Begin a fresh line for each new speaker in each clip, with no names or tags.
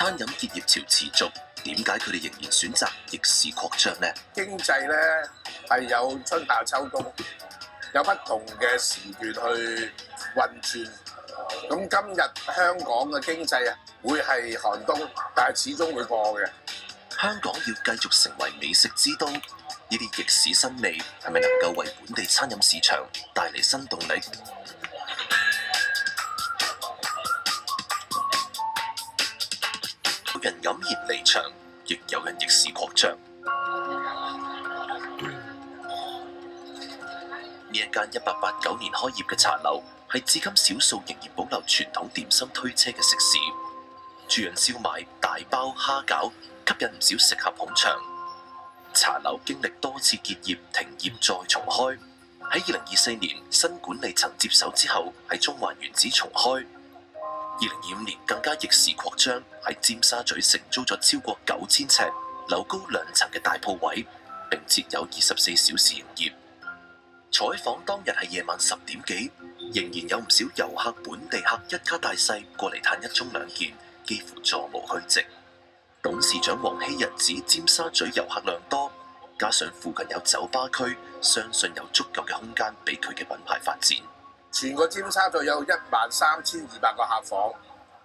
餐飲結業潮持續，點解佢哋仍然選擇逆市擴張呢？
經濟咧係有春夏秋冬，有不同嘅時段去運轉。咁今日香港嘅經濟啊，會係寒冬，但係始終會過嘅。
香港要繼續成為美食之都，呢啲逆市新味係咪能夠為本地餐飲市場帶嚟新動力？有人黯然離場，亦有人逆市擴張。呢一間1889年開業嘅茶樓，係至今少數仍然保留傳統點心推車嘅食肆。豬潤燒賣、大包蝦餃，吸引唔少食客捧場。茶樓經歷多次結業、停業再重開。喺2024年新管理層接手之後，喺中環原址重開。2025年更加逆市擴張，喺尖沙咀承租咗超過9000尺、樓高2層嘅大鋪位，並設有24小時營業。採訪當日係夜晚10點幾，仍然有唔少遊客、本地客一家大細過嚟嘆一盅兩件，幾乎座無虛席。董事長黃希仁指尖沙咀遊客量多，加上附近有酒吧區，相信有足夠嘅空間俾佢嘅品牌發展。
全個尖沙咀有13200個客房，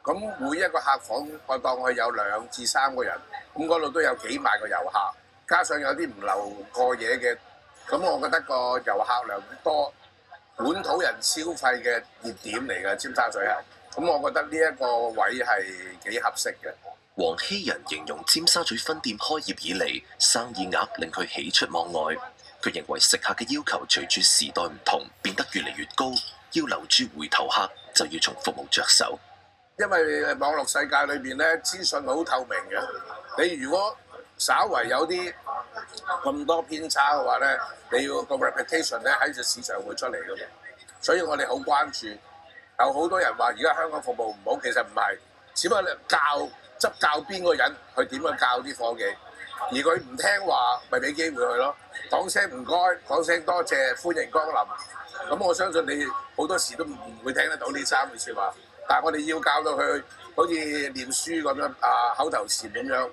咁每一個客房我當佢有2至3個人，咁嗰度都有幾萬個遊客，加上有啲唔留過夜嘅，咁我覺得個遊客量多，本土人消費嘅熱點嚟嘅尖沙咀係，咁我覺得呢一個位係幾合適嘅。
黃希仁形容尖沙咀分店開業以嚟，生意額令佢喜出望外。佢認為食客嘅要求隨住時代唔同，變得越嚟越高。要留住回頭客，就要從服務着手。
因為網絡世界裏邊咧，資訊好透明嘅。你如果稍為有啲咁多偏差嘅話咧，你要個 reputation 咧喺個市場會出嚟嘅嘛。所以我哋好關注。有好多人話而家香港服務唔好，其實唔係，只不過執教邊個人去點樣教啲夥計，而佢唔聽話，咪俾機會佢咯。講聲唔該，講聲多謝，歡迎光臨。咁我相信你好多時都唔會聽得到呢3句説話，但係我哋要教到佢好似念書咁樣口頭禪咁樣。